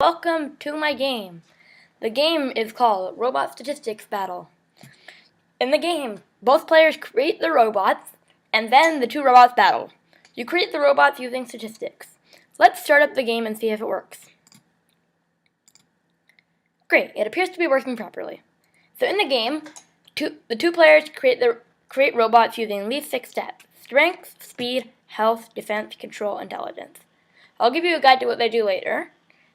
welcome to my game. The game is called Robot Statistics Battle. In the game, both players create the robots, and then the two robots battle. You create the robots using statistics. Let's start up the game and see if it works. Great, it appears to be working properly. So in the game, the two players create robots using these 6 stats: strength, speed, health, defense, control, intelligence. I'll give you a guide to what they do later,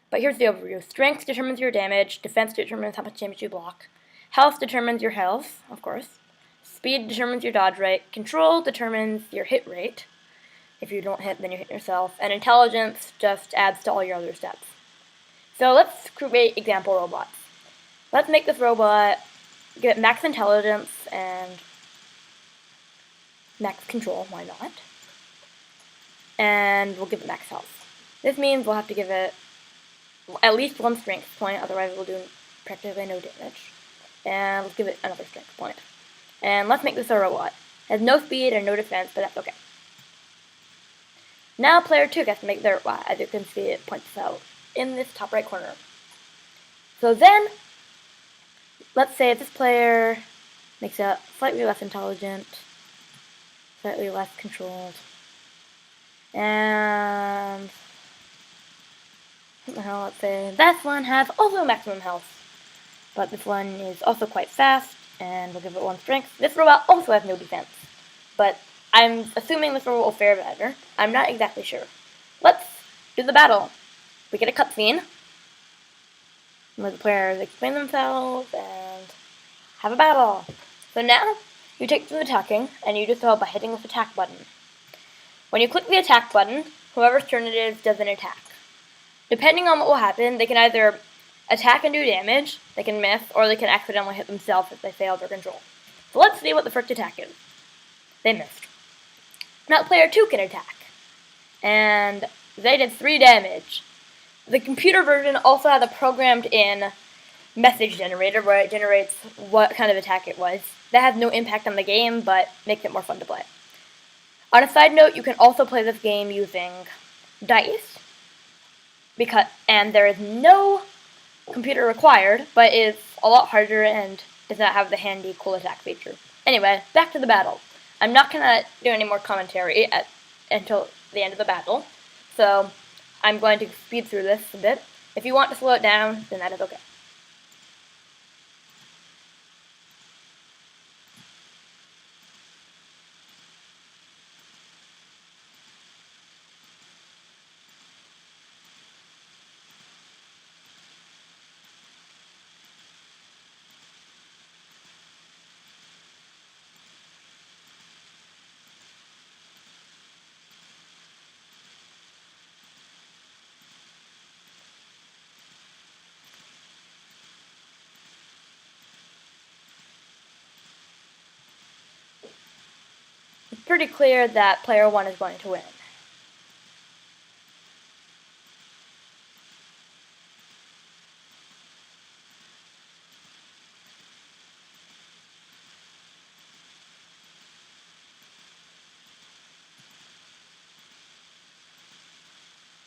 but here's the overview. Strength determines your damage, defense determines how much damage you block, health determines your health, of course, speed determines your dodge rate, control determines your hit rate. If you don't hit, then you hit yourself, and intelligence just adds to all your other steps. So let's create example robots. Let's make this robot, give it max intelligence and max control, why not? And we'll give it max health. This means we'll have to give it at least 1 strength point, otherwise we'll do practically no damage. And let's give it another strength point. And let's make this a robot. It has no speed and no defense, but that's okay. Now player 2 gets to make their robot. As you can see, it points out in this top right corner. So then, let's say this player makes it slightly less intelligent, slightly less controlled, and let's say this one has also maximum health, but this one is also quite fast, and we'll give it 1 strength. This robot also has no defense, but I'm assuming this robot will fare better. I'm not exactly sure. Let's do the battle. We get a cutscene where the players explain themselves and have a battle. So now, you take to attacking, and you do so by hitting this attack button. When you click the attack button, whoever's turn it is does an attack. Depending on what will happen, they can either attack and do damage, they can miss, or they can accidentally hit themselves if they fail their control. So let's see what the first attack is. They missed. Now player 2 can attack, and they did 3 damage. The computer version also has a programmed-in message generator where it generates what kind of attack it was. That has no impact on the game, but makes it more fun to play. On a side note, you can also play this game using dice, and there is no computer required, but it's a lot harder and does not have the handy cool attack feature. Anyway, back to the battle. I'm not going to do any more commentary until the end of the battle, so I'm going to speed through this a bit. If you want to slow it down, then that is okay. It's pretty clear that player 1 is going to win.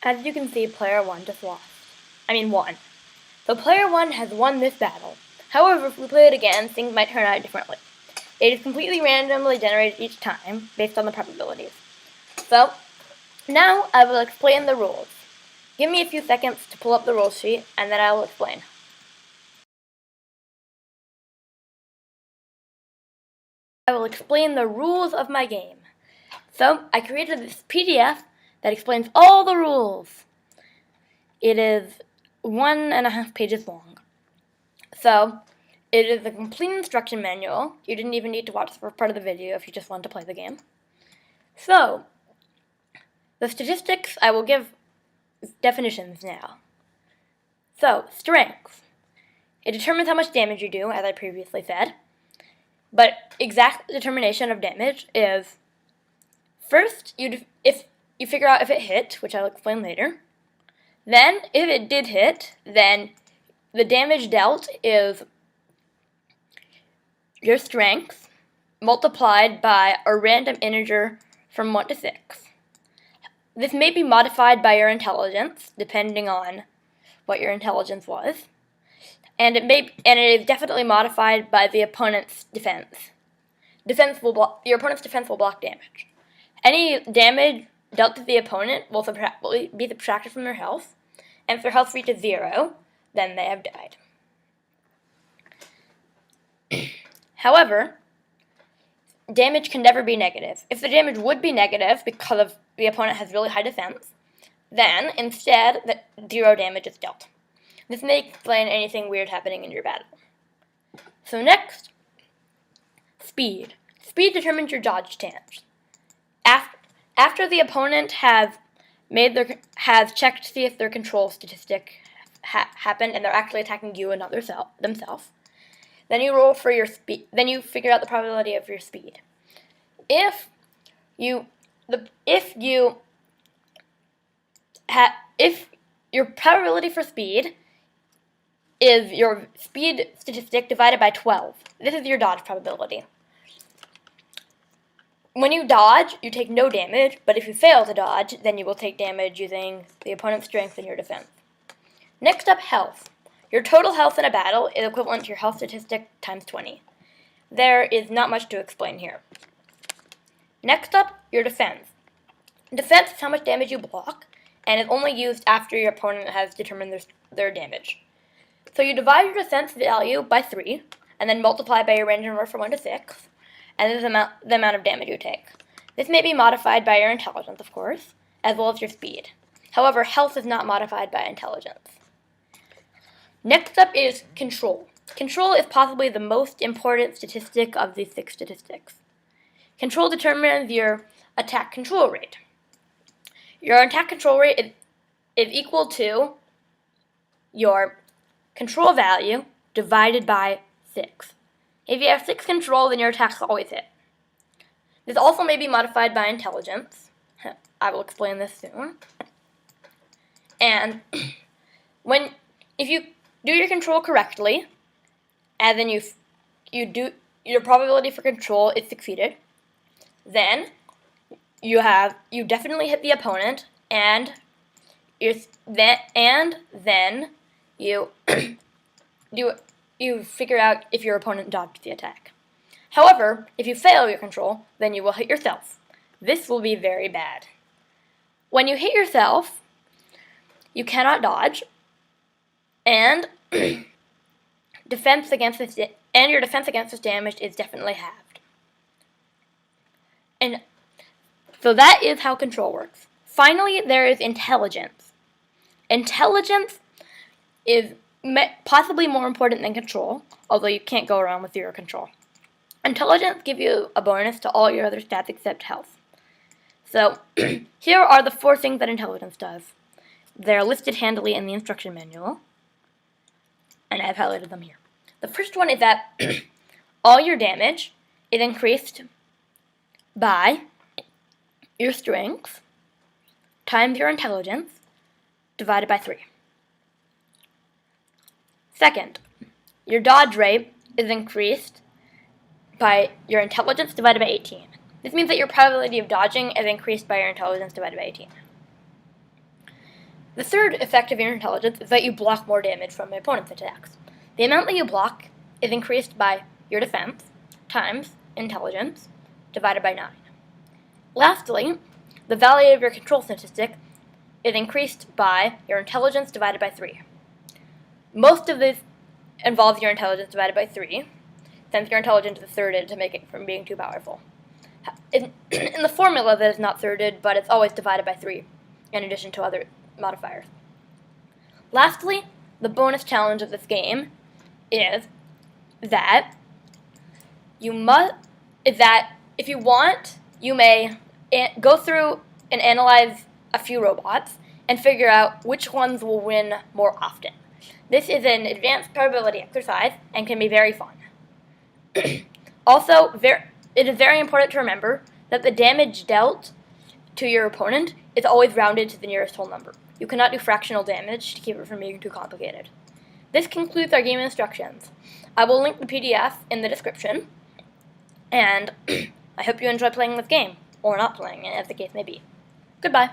As you can see, player 1 just won. So player 1 has won this battle. However, if we play it again, things might turn out differently. It is completely randomly generated each time, based on the probabilities. So, now I will explain the rules. Give me a few seconds to pull up the rule sheet, and then I will explain. I will explain the rules of my game. So, I created this PDF that explains all the rules. It is 1.5 pages long. So, it is a complete instruction manual. You didn't even need to watch the first part of the video if you just wanted to play the game. So, the statistics, I will give definitions now. So, strength. It determines how much damage you do, as I previously said. But exact determination of damage is, first, if you figure out if it hit, which I'll explain later. Then, if it did hit, then the damage dealt is your strength multiplied by a random integer from 1 to 6. This may be modified by your intelligence, depending on what your intelligence was, and it is definitely modified by the opponent's defense. Your opponent's defense will block damage. Any damage dealt to the opponent will be subtracted from their health, and if their health reaches 0, then they have died. However, damage can never be negative. If the damage would be negative because the opponent has really high defense, then instead 0 damage is dealt. This may explain anything weird happening in your battle. So next, speed. Speed determines your dodge chance. After the opponent has checked to see if their control statistic happened and they're actually attacking you and not themselves, then you roll for your speed. Then you figure out the probability of your speed. If your probability for speed is your speed statistic divided by 12. This is your dodge probability. When you dodge, you take no damage, but if you fail to dodge, then you will take damage using the opponent's strength and your defense. Next up, health. Your total health in a battle is equivalent to your health statistic times 20. There is not much to explain here. Next up, your defense. Defense is how much damage you block, and is only used after your opponent has determined their damage. So you divide your defense value by 3, and then multiply by your range number from 1 to 6, and this is the amount of damage you take. This may be modified by your intelligence, of course, as well as your speed. However, health is not modified by intelligence. Next up is control. Control is possibly the most important statistic of these 6 statistics. Control determines your attack control rate. Your attack control rate is equal to your control value divided by 6. If you have 6 control, then your attacks always hit. This also may be modified by intelligence. I will explain this soon. And if you do your control correctly, and then your probability for control is succeeded, then you definitely hit the opponent, and then you you figure out if your opponent dodged the attack. However, if you fail your control, then you will hit yourself. This will be very bad. When you hit yourself, you cannot dodge, and your defense against this damage is definitely halved. And so that is how control works. Finally, there is intelligence. Intelligence is possibly more important than control, although you can't go around with 0 control. Intelligence gives you a bonus to all your other stats except health. So, here are the 4 things that intelligence does. They're listed handily in the instruction manual, and I've highlighted them here. The first one is that all your damage is increased by your strength times your intelligence divided by 3. Second, your dodge rate is increased by your intelligence divided by 18. This means that your probability of dodging is increased by your intelligence divided by 18. The third effect of your intelligence is that you block more damage from your opponent's attacks. The amount that you block is increased by your defense times intelligence divided by 9. Lastly, the value of your control statistic is increased by your intelligence divided by 3. Most of this involves your intelligence divided by 3, since your intelligence is thirded to make it from being too powerful. In the formula, that is not thirded, but it's always divided by 3, in addition to other modifiers. Lastly, the bonus challenge of this game is that if you want, you may go through and analyze a few robots and figure out which ones will win more often. This is an advanced probability exercise and can be very fun. Also, it is very important to remember that the damage dealt to your opponent is always rounded to the nearest whole number. You cannot do fractional damage to keep it from being too complicated. This concludes our game instructions. I will link the PDF in the description, and I hope you enjoy playing this game, or not playing it, as the case may be. Goodbye.